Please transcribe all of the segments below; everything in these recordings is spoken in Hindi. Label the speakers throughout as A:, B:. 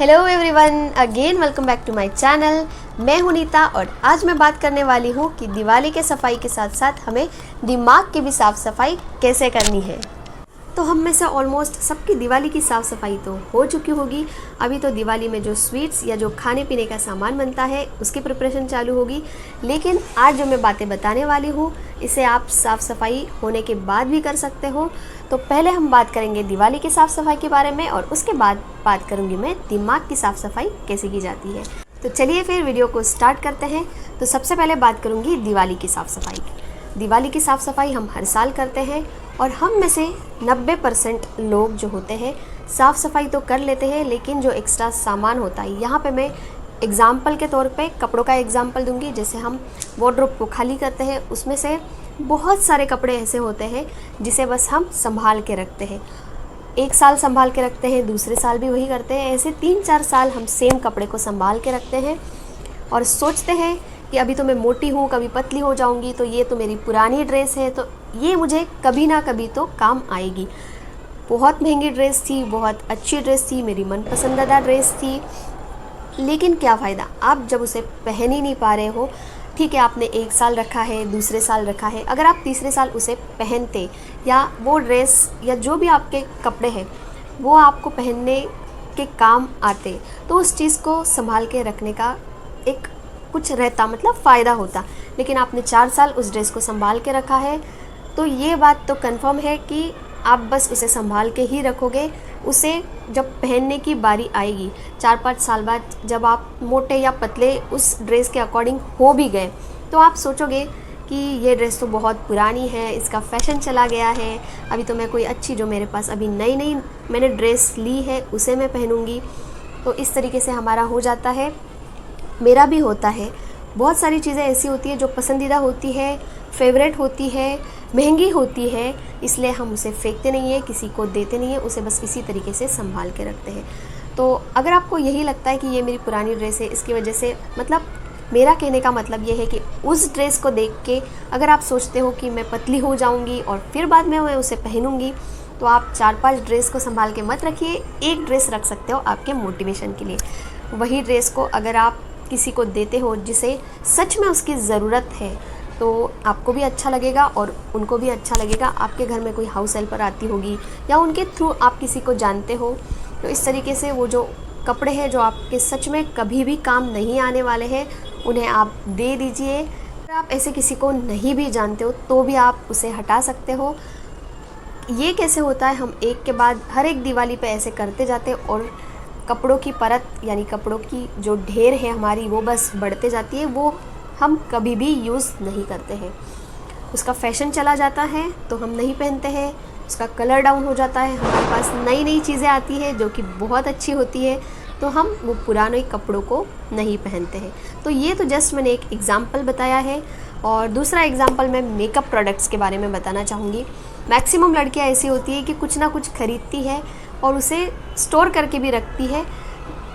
A: Hello everyone, again welcome back to my channel. मैं हूं नीता और आज मैं बात करने वाली हूं कि दिवाली के सफाई के साथ साथ हमें दिमाग की भी साफ़ सफाई कैसे करनी है। तो हम में से ऑलमोस्ट सबकी दिवाली की साफ़ सफाई तो हो चुकी होगी। अभी तो दिवाली में जो स्वीट्स या जो खाने पीने का सामान बनता है उसकी प्रिपरेशन चालू होगी, लेकिन आज जो मैं बातें बताने वाली हूँ इसे आप साफ़ सफाई होने के बाद भी कर सकते हो। तो पहले हम बात करेंगे दिवाली की साफ़ सफाई के बारे में और उसके बाद बात करूँगी मैं दिमाग की साफ़ सफाई कैसे की जाती है। तो चलिए फिर वीडियो को स्टार्ट करते हैं। तो सबसे पहले बात करूँगी दिवाली की साफ़ सफाई की। दिवाली की साफ़ सफाई हम हर साल करते हैं और हम में से 90% लोग जो होते हैं साफ़ सफाई तो कर लेते हैं, लेकिन जो एक्स्ट्रा सामान होता है, यहाँ पे मैं एग्ज़ाम्पल के तौर पे कपड़ों का एग्ज़ाम्पल दूंगी। जैसे हम वार्डरोब को खाली करते हैं, उसमें से बहुत सारे कपड़े ऐसे होते हैं जिसे बस हम संभाल के रखते हैं। एक साल संभाल के रखते हैं, दूसरे साल भी वही करते हैं, ऐसे 3-4 साल हम सेम कपड़े को संभाल के रखते हैं और सोचते हैं कि अभी तो मैं मोटी हूँ, कभी पतली हो जाऊँगी, तो ये तो मेरी पुरानी ड्रेस है, तो ये मुझे कभी ना कभी तो काम आएगी। बहुत महंगी ड्रेस थी, बहुत अच्छी ड्रेस थी, मेरी मनपसंदीदा ड्रेस थी, लेकिन क्या फ़ायदा आप जब उसे पहन ही नहीं पा रहे हो। ठीक है, आपने एक साल रखा है, दूसरे साल रखा है, अगर आप तीसरे साल उसे पहनते या वो ड्रेस या जो भी आपके कपड़े हैं वो आपको पहनने के काम आते, तो उस चीज़ को संभाल के रखने का एक कुछ रहता, मतलब फ़ायदा होता। लेकिन आपने 4 साल उस ड्रेस को संभाल के रखा है, तो ये बात तो कंफर्म है कि आप बस उसे संभाल के ही रखोगे। उसे जब पहनने की बारी आएगी 4-5 साल बाद, जब आप मोटे या पतले उस ड्रेस के अकॉर्डिंग हो भी गए, तो आप सोचोगे कि ये ड्रेस तो बहुत पुरानी है, इसका फैशन चला गया है, अभी तो मैं कोई अच्छी जो मेरे पास अभी नई नई मैंने ड्रेस ली है उसे मैं पहनूंगी। तो इस तरीके से हमारा हो जाता है, मेरा भी होता है। बहुत सारी चीज़ें ऐसी होती है जो पसंदीदा होती है, फेवरेट होती है, महंगी होती है, इसलिए हम उसे फेंकते नहीं हैं, किसी को देते नहीं हैं, उसे बस इसी तरीके से संभाल के रखते हैं। तो अगर आपको यही लगता है कि ये मेरी पुरानी ड्रेस है, इसकी वजह से, मतलब मेरा कहने का मतलब ये है कि उस ड्रेस को देख के अगर आप सोचते हो कि मैं पतली हो जाऊंगी और फिर बाद में मैं उसे पहनूंगी, तो आप 4-5 ड्रेस को संभाल के मत रखिए। एक ड्रेस रख सकते हो आपके मोटिवेशन के लिए। वही ड्रेस को अगर आप किसी को देते हो जिसे सच में उसकी ज़रूरत है, तो आपको भी अच्छा लगेगा और उनको भी अच्छा लगेगा। आपके घर में कोई हाउस हेल्पर आती होगी या उनके थ्रू आप किसी को जानते हो, तो इस तरीके से वो जो कपड़े हैं जो आपके सच में कभी भी काम नहीं आने वाले हैं, उन्हें आप दे दीजिए। अगर आप ऐसे किसी को नहीं भी जानते हो तो भी आप उसे हटा सकते हो। ये कैसे होता है, हम एक के बाद हर एक दिवाली पे ऐसे करते जाते हैं और कपड़ों की परत यानी कपड़ों की जो ढेर है हमारी वो बस बढ़ते जाती है, वो हम कभी भी यूज़ नहीं करते हैं। उसका फैशन चला जाता है तो हम नहीं पहनते हैं, उसका कलर डाउन हो जाता है, हमारे पास नई नई चीज़ें आती हैं जो कि बहुत अच्छी होती है, तो हम वो पुराने कपड़ों को नहीं पहनते हैं। तो ये तो जस्ट मैंने एक एग्ज़ाम्पल बताया है। और दूसरा एग्ज़ाम्पल मैं मेकअप प्रोडक्ट्स के बारे में बताना चाहूँगी। मैक्सिमम लड़कियाँ ऐसी होती है कि कुछ ना कुछ खरीदती है और उसे स्टोर करके भी रखती है।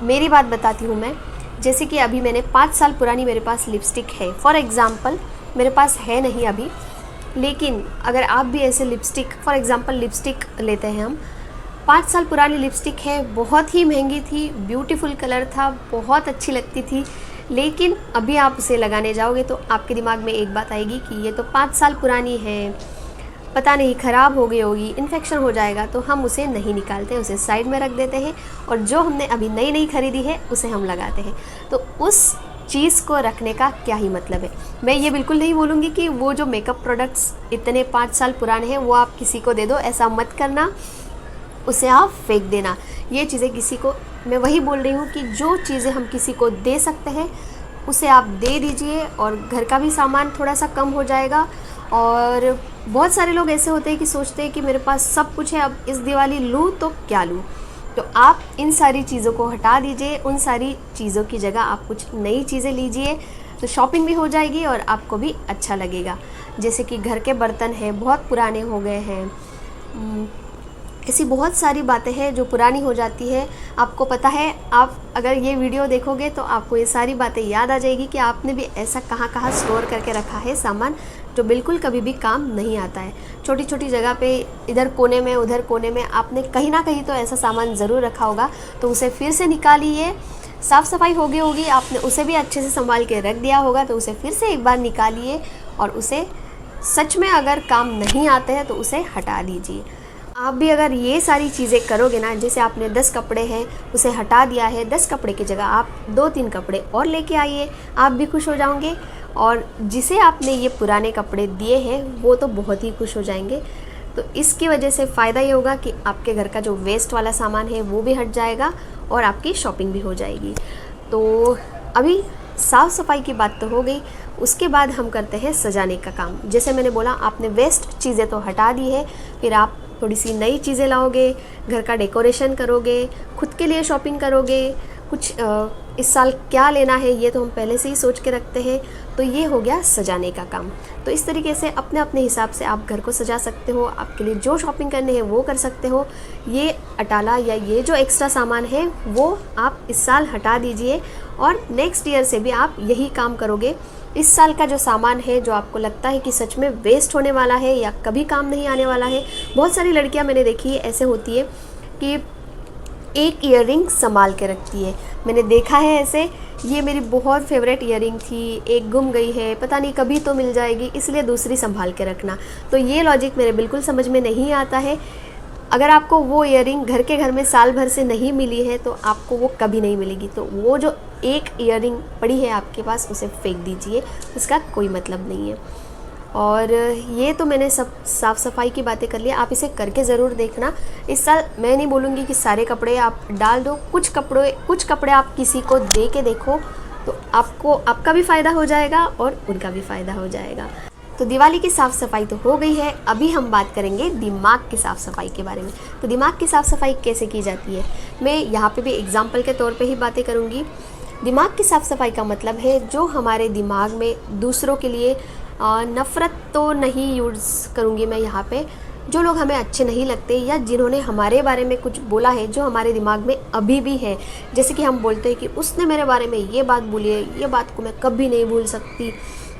A: मेरी बात बताती हूँ मैं, जैसे कि अभी मैंने 5 साल पुरानी मेरे पास लिपस्टिक है, फॉर एग्ज़ाम्पल, मेरे पास है नहीं अभी, लेकिन अगर आप भी ऐसे लिपस्टिक, फॉर एग्ज़ाम्पल लिपस्टिक लेते हैं हम, 5 साल पुरानी लिपस्टिक है, बहुत ही महंगी थी, ब्यूटीफुल कलर था, बहुत अच्छी लगती थी, लेकिन अभी आप उसे लगाने जाओगे तो आपके दिमाग में एक बात आएगी कि ये तो 5 साल पुरानी है, पता नहीं ख़राब हो गई होगी, इन्फेक्शन हो जाएगा, तो हम उसे नहीं निकालते, उसे साइड में रख देते हैं और जो हमने अभी नई नई खरीदी है उसे हम लगाते हैं। तो उस चीज़ को रखने का क्या ही मतलब है। मैं ये बिल्कुल नहीं बोलूँगी कि वो जो मेकअप प्रोडक्ट्स इतने 5 साल पुराने हैं वो आप किसी को दे दो, ऐसा मत करना, उसे आप फेंक देना। ये चीज़ें किसी को, मैं वही बोल रही हूँ कि जो चीज़ें हम किसी को दे सकते हैं उसे आप दे दीजिए और घर का भी सामान थोड़ा सा कम हो जाएगा। और बहुत सारे लोग ऐसे होते हैं कि सोचते हैं कि मेरे पास सब कुछ है, अब इस दिवाली लूँ तो क्या लूँ। तो आप इन सारी चीज़ों को हटा दीजिए, उन सारी चीज़ों की जगह आप कुछ नई चीज़ें लीजिए, तो शॉपिंग भी हो जाएगी और आपको भी अच्छा लगेगा। जैसे कि घर के बर्तन हैं, बहुत पुराने हो गए हैं, ऐसी बहुत सारी बातें हैं जो पुरानी हो जाती है। आपको पता है, आप अगर ये वीडियो देखोगे तो आपको ये सारी बातें याद आ जाएगी कि आपने भी ऐसा कहाँ कहाँ स्टोर करके रखा है सामान जो बिल्कुल कभी भी काम नहीं आता है। छोटी छोटी जगह पे, इधर कोने में उधर कोने में आपने कहीं ना कहीं तो ऐसा सामान ज़रूर रखा होगा। तो उसे फिर से निकालिए। साफ़ सफाई हो गई होगी, आपने उसे भी अच्छे से संभाल के रख दिया होगा, तो उसे फिर से एक बार निकालिए और उसे सच में अगर काम नहीं आते हैं तो उसे हटा दीजिए। आप भी अगर ये सारी चीज़ें करोगे ना, जैसे आपने 10 कपड़े हैं उसे हटा दिया है, 10 कपड़े की जगह आप 2-3 कपड़े और लेके आइए, आप भी खुश हो जाओगे। और जिसे आपने ये पुराने कपड़े दिए हैं वो तो बहुत ही खुश हो जाएंगे। तो इसकी वजह से फ़ायदा ये होगा कि आपके घर का जो वेस्ट वाला सामान है वो भी हट जाएगा और आपकी शॉपिंग भी हो जाएगी। तो अभी साफ़ सफाई की बात तो हो गई, उसके बाद हम करते हैं सजाने का काम। जैसे मैंने बोला, आपने वेस्ट चीज़ें तो हटा दी है, फिर आप थोड़ी सी नई चीज़ें लाओगे, घर का डेकोरेशन करोगे, खुद के लिए शॉपिंग करोगे। कुछ इस साल क्या लेना है ये तो हम पहले से ही सोच के रखते हैं। तो ये हो गया सजाने का काम। तो इस तरीके से अपने अपने हिसाब से आप घर को सजा सकते हो, आपके लिए जो शॉपिंग करने हैं वो कर सकते हो। ये अटाला या ये जो एक्स्ट्रा सामान है वो आप इस साल हटा दीजिए और नेक्स्ट ईयर से भी आप यही काम करोगे। इस साल का जो सामान है जो आपको लगता है कि सच में वेस्ट होने वाला है या कभी काम नहीं आने वाला है, बहुत सारी लड़कियां मैंने देखी है ऐसे होती है कि एक ईयररिंग संभाल के रखती है। मैंने देखा है ऐसे, ये मेरी बहुत फेवरेट ईयररिंग थी, एक गुम गई है, पता नहीं कभी तो मिल जाएगी, इसलिए दूसरी संभाल के रखना। तो ये लॉजिक मेरे बिल्कुल समझ में नहीं आता है। अगर आपको वो ईयररिंग घर में साल भर से नहीं मिली है तो आपको वो कभी नहीं मिलेगी। तो वो जो एक ईयररिंग पड़ी है आपके पास उसे फेंक दीजिए, उसका कोई मतलब नहीं है। और ये तो मैंने सब साफ़ सफाई की बातें कर ली, आप इसे करके ज़रूर देखना। इस साल मैं नहीं बोलूँगी कि सारे कपड़े आप डाल दो, कुछ कपड़े आप किसी को दे के देखो, तो आपका भी फ़ायदा हो जाएगा और उनका भी फ़ायदा हो जाएगा। तो दिवाली की साफ़ सफाई तो हो गई है, अभी हम बात करेंगे दिमाग की साफ़ सफाई के बारे में। तो दिमाग की साफ़ सफाई कैसे की जाती है, मैं यहाँ पे भी एग्जाम्पल के तौर पे ही बातें करूँगी। दिमाग की साफ़ सफाई का मतलब है जो हमारे दिमाग में दूसरों के लिए नफ़रत तो नहीं यूज़ करूँगी मैं यहाँ पे, जो लोग हमें अच्छे नहीं लगते या जिन्होंने हमारे बारे में कुछ बोला है जो हमारे दिमाग में अभी भी है। जैसे कि हम बोलते हैं कि उसने मेरे बारे में ये बात बोली है, ये बात को मैं कभी नहीं भूल सकती,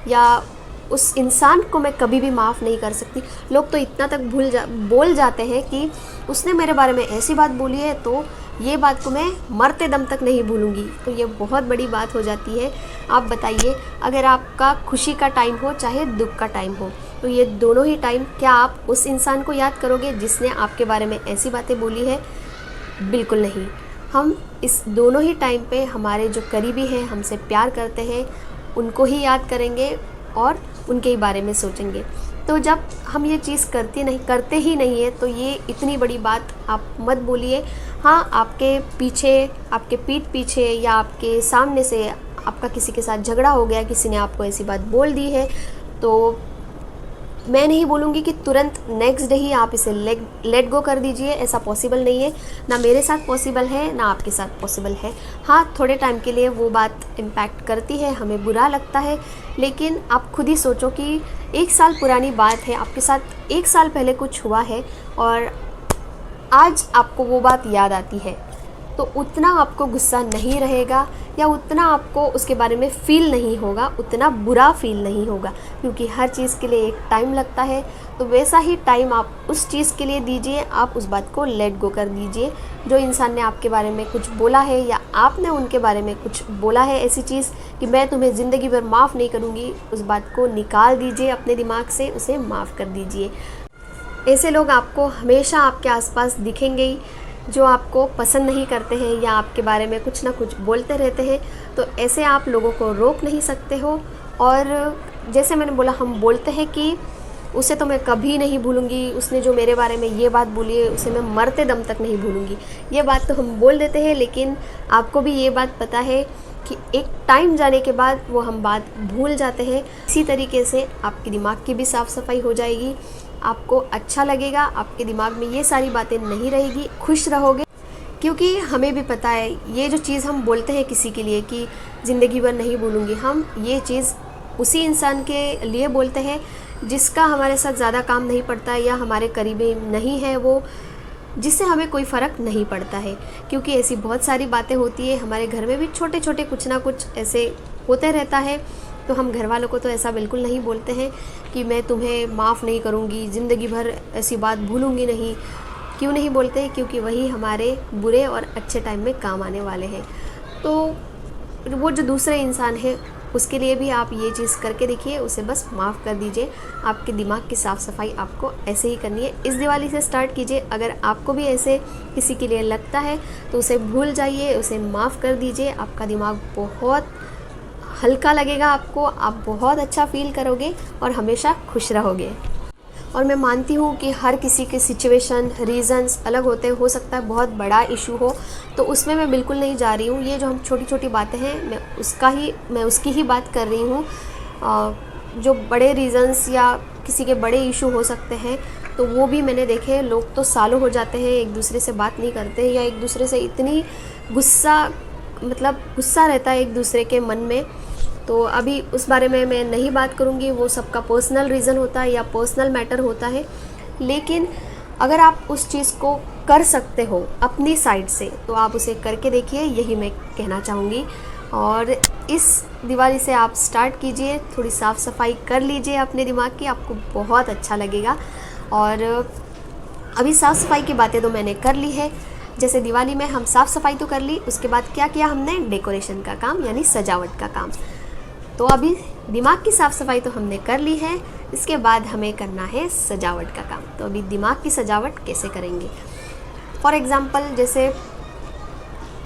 A: या उस इंसान को मैं कभी भी माफ़ नहीं कर सकती। लोग तो इतना तक बोल जाते हैं कि उसने मेरे बारे में ऐसी बात बोली है तो ये बात को मैं मरते दम तक नहीं भूलूंगी। तो ये बहुत बड़ी बात हो जाती है। आप बताइए, अगर आपका खुशी का टाइम हो चाहे दुख का टाइम हो, तो ये दोनों ही टाइम क्या आप उस इंसान को याद करोगे जिसने आपके बारे में ऐसी बातें बोली है? बिल्कुल नहीं। हम इस दोनों ही टाइम पे हमारे जो करीबी हैं, हमसे प्यार करते हैं, उनको ही याद करेंगे और उनके ही बारे में सोचेंगे। तो जब हम ये चीज़ करते ही नहीं है तो ये इतनी बड़ी बात आप मत बोलिए। हाँ, आपके पीछे, आपके पीठ पीछे या आपके सामने से आपका किसी के साथ झगड़ा हो गया, किसी ने आपको ऐसी बात बोल दी है, तो मैं नहीं बोलूँगी कि तुरंत नेक्स्ट डे ही आप इसे लेट गो कर दीजिए। ऐसा पॉसिबल नहीं है, ना मेरे साथ पॉसिबल है ना आपके साथ पॉसिबल है। हाँ, थोड़े टाइम के लिए वो बात इम्पैक्ट करती है, हमें बुरा लगता है, लेकिन आप खुद ही सोचो कि 1 साल पुरानी बात है, आपके साथ 1 साल पहले कुछ हुआ है और आज आपको वो बात याद आती है, तो उतना आपको गुस्सा नहीं रहेगा या उतना आपको उसके बारे में फ़ील नहीं होगा, उतना बुरा फ़ील नहीं होगा, क्योंकि हर चीज़ के लिए एक टाइम लगता है। तो वैसा ही टाइम आप उस चीज़ के लिए दीजिए, आप उस बात को लेट गो कर दीजिए। जो इंसान ने आपके बारे में कुछ बोला है या आपने उनके बारे में कुछ बोला है ऐसी चीज़ कि मैं तुम्हें ज़िंदगी भर माफ़ नहीं करूँगी, उस बात को निकाल दीजिए अपने दिमाग से, उसे माफ़ कर दीजिए। ऐसे लोग आपको हमेशा आपके आसपास दिखेंगे ही, जो आपको पसंद नहीं करते हैं या आपके बारे में कुछ ना कुछ बोलते रहते हैं। तो ऐसे आप लोगों को रोक नहीं सकते हो। और जैसे मैंने बोला, हम बोलते हैं कि उसे तो मैं कभी नहीं भूलूंगी, उसने जो मेरे बारे में ये बात बोली है उसे मैं मरते दम तक नहीं भूलूंगी। ये बात तो हम बोल देते हैं, लेकिन आपको भी ये बात पता है कि एक टाइम जाने के बाद वो हम बात भूल जाते हैं। इसी तरीके से आपके दिमाग की भी साफ़ सफाई हो जाएगी, आपको अच्छा लगेगा, आपके दिमाग में ये सारी बातें नहीं रहेगी, खुश रहोगे। क्योंकि हमें भी पता है, ये जो चीज़ हम बोलते हैं किसी के लिए कि ज़िंदगी भर नहीं भूलूंगी, हम ये चीज़ उसी इंसान के लिए बोलते हैं जिसका हमारे साथ ज़्यादा काम नहीं पड़ता या हमारे करीबी नहीं है वो, जिससे हमें कोई फ़र्क नहीं पड़ता है, क्योंकि ऐसी बहुत सारी बातें होती है हमारे घर में भी, छोटे छोटे कुछ ना कुछ ऐसे होते रहता है। तो हम घर वालों को तो ऐसा बिल्कुल नहीं बोलते हैं कि मैं तुम्हें माफ़ नहीं करूँगी, ज़िंदगी भर ऐसी बात भूलूँगी नहीं। क्यों नहीं बोलते? क्योंकि वही हमारे बुरे और अच्छे टाइम में काम आने वाले हैं। तो वो जो दूसरे इंसान है उसके लिए भी आप ये चीज़ करके देखिए, उसे बस माफ़ कर दीजिए। आपके दिमाग की साफ़ सफाई आपको ऐसे ही करनी है। इस दिवाली से स्टार्ट कीजिए। अगर आपको भी ऐसे किसी के लिए लगता है तो उसे भूल जाइए, उसे माफ़ कर दीजिए। आपका दिमाग बहुत हल्का लगेगा आपको, आप बहुत अच्छा फील करोगे और हमेशा खुश रहोगे। और मैं मानती हूँ कि हर किसी के सिचुएशन, रीज़न्स अलग होते हैं। हो सकता है बहुत बड़ा इशू हो, तो उसमें मैं बिल्कुल नहीं जा रही हूँ। ये जो हम छोटी छोटी बातें हैं मैं उसकी ही बात कर रही हूँ। जो बड़े रीज़न्स या किसी के बड़े इशू हो सकते हैं तो वो भी मैंने देखे हैं। लोग तो सालों हो जाते हैं एक दूसरे से बात नहीं करते हैं, या एक दूसरे से इतनी गुस्सा रहता है एक दूसरे के मन में। तो अभी उस बारे में मैं नहीं बात करूँगी, वो सबका पर्सनल रीज़न होता है या पर्सनल मैटर होता है। लेकिन अगर आप उस चीज़ को कर सकते हो अपनी साइड से तो आप उसे करके देखिए, यही मैं कहना चाहूँगी। और इस दिवाली से आप स्टार्ट कीजिए, थोड़ी साफ़ सफाई कर लीजिए अपने दिमाग की, आपको बहुत अच्छा लगेगा। और अभी साफ़ सफाई की बातें तो मैंने कर ली है। जैसे दिवाली में हम साफ़ सफाई तो कर ली, उसके बाद क्या किया हमने? डेकोरेशन का काम यानी सजावट का काम। तो अभी दिमाग की साफ़ सफाई तो हमने कर ली है, इसके बाद हमें करना है सजावट का काम। तो अभी दिमाग की सजावट कैसे करेंगे? फॉर एग्ज़ाम्पल, जैसे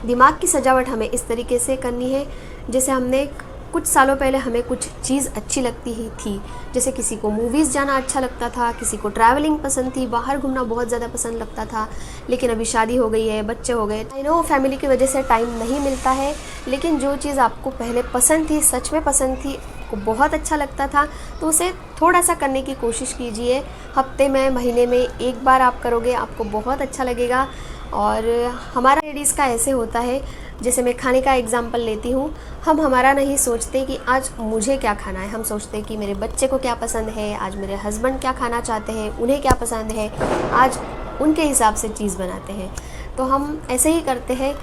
A: दिमाग की सजावट हमें इस तरीके से करनी है, जैसे हमने कुछ सालों पहले हमें कुछ चीज़ अच्छी लगती ही थी। जैसे किसी को मूवीज़ जाना अच्छा लगता था, किसी को ट्रैवलिंग पसंद थी, बाहर घूमना बहुत ज़्यादा पसंद लगता था। लेकिन अभी शादी हो गई है, बच्चे हो गए, आई नो फैमिली की वजह से टाइम नहीं मिलता है। लेकिन जो चीज़ आपको पहले पसंद थी, सच में पसंद थी, आपको बहुत अच्छा लगता था, तो उसे थोड़ा सा करने की कोशिश कीजिए। हफ्ते में, महीने में एक बार आप करोगे, आपको बहुत अच्छा लगेगा। और हमारा लेडीज़ का ऐसे होता है, जैसे मैं खाने का एग्जांपल लेती हूँ, हम हमारा नहीं सोचते कि आज मुझे क्या खाना है, हम सोचते हैं कि मेरे बच्चे को क्या पसंद है, आज मेरे हस्बैंड क्या खाना चाहते हैं, उन्हें क्या पसंद है, आज उनके हिसाब से चीज़ बनाते हैं। तो हम ऐसे ही करते हैं।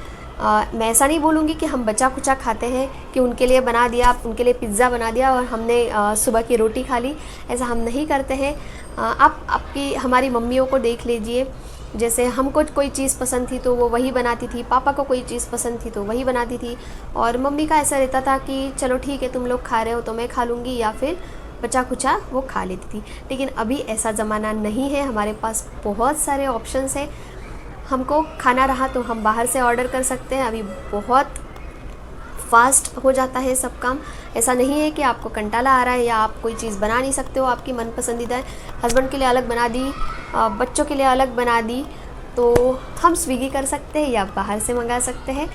A: मैं ऐसा नहीं बोलूँगी कि हम बचा कुचा खाते हैं कि उनके लिए बना दिया, उनके लिए पिज़्ज़ा बना दिया और हमने सुबह की रोटी खा ली, ऐसा हम नहीं करते हैं। आप हमारी मम्मियों को देख लीजिए, जैसे हमको कोई चीज़ पसंद थी तो वो वही बनाती थी, पापा को कोई चीज़ पसंद थी तो वही बनाती थी। और मम्मी का ऐसा रहता था कि चलो ठीक है, तुम लोग खा रहे हो तो मैं खा लूँगी, या फिर बचा कुचा वो खा लेती थी। लेकिन अभी ऐसा ज़माना नहीं है, हमारे पास बहुत सारे ऑप्शंस हैं। हमको खाना रहा तो हम बाहर से ऑर्डर कर सकते हैं। अभी बहुत फास्ट हो जाता है सब काम। ऐसा नहीं है कि आपको कंटाला आ रहा है या आप कोई चीज़ बना नहीं सकते हो, आपकी मन पसंदीदा है, हस्बैंड के लिए अलग बना दी, बच्चों के लिए अलग बना दी, तो हम स्विगी कर सकते हैं या बाहर से मंगा सकते हैं।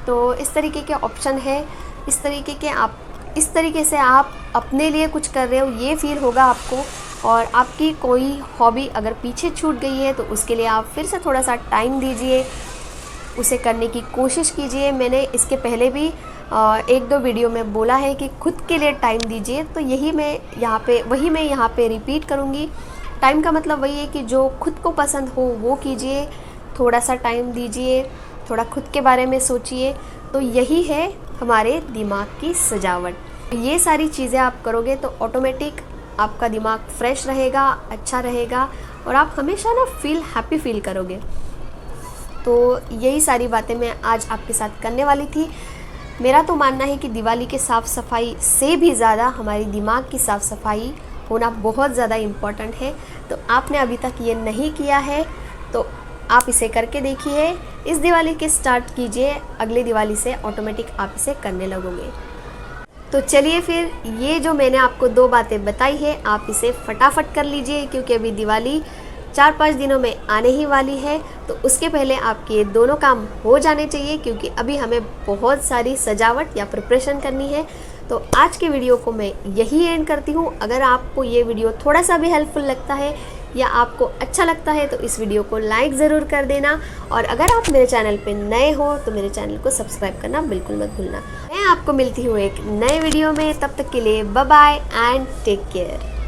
A: तो इस तरीके के ऑप्शन है। इस तरीके से आप अपने लिए कुछ कर रहे हो, ये फील होगा आपको। और आपकी कोई हॉबी अगर पीछे छूट गई है तो उसके लिए आप फिर से थोड़ा सा टाइम दीजिए, उसे करने की कोशिश कीजिए। मैंने इसके पहले भी 1-2 वीडियो में बोला है कि खुद के लिए टाइम दीजिए, तो वही मैं यहाँ पे रिपीट करूँगी। टाइम का मतलब वही है कि जो खुद को पसंद हो वो कीजिए, थोड़ा सा टाइम दीजिए, थोड़ा खुद के बारे में सोचिए। तो यही है हमारे दिमाग की सजावट। ये सारी चीज़ें आप करोगे तो ऑटोमेटिक आपका दिमाग फ्रेश रहेगा, अच्छा रहेगा और आप हमेशा ना हैप्पी फील करोगे। तो यही सारी बातें मैं आज आपके साथ करने वाली थी। मेरा तो मानना है कि दिवाली के साफ़ सफाई से भी ज़्यादा हमारी दिमाग की साफ़ सफाई होना बहुत ज़्यादा इम्पॉर्टेंट है। तो आपने अभी तक ये नहीं किया है तो आप इसे करके देखिए, इस दिवाली के स्टार्ट कीजिए, अगली दिवाली से ऑटोमेटिक आप इसे करने लगोगे। तो चलिए फिर, ये जो मैंने आपको 2 बातें बताई है आप इसे फटाफट कर लीजिए, क्योंकि अभी दिवाली 4-5 दिनों में आने ही वाली है। तो उसके पहले आपके ये दोनों काम हो जाने चाहिए, क्योंकि अभी हमें बहुत सारी सजावट या प्रिपरेशन करनी है। तो आज के वीडियो को मैं यही एंड करती हूँ। अगर आपको ये वीडियो थोड़ा सा भी हेल्पफुल लगता है या आपको अच्छा लगता है तो इस वीडियो को लाइक ज़रूर कर देना। और अगर आप मेरे चैनल पे नए हो तो मेरे चैनल को सब्सक्राइब करना बिल्कुल मत भूलना। मैं आपको मिलती हूँ एक नए वीडियो में, तब तक के लिए bye bye and take care.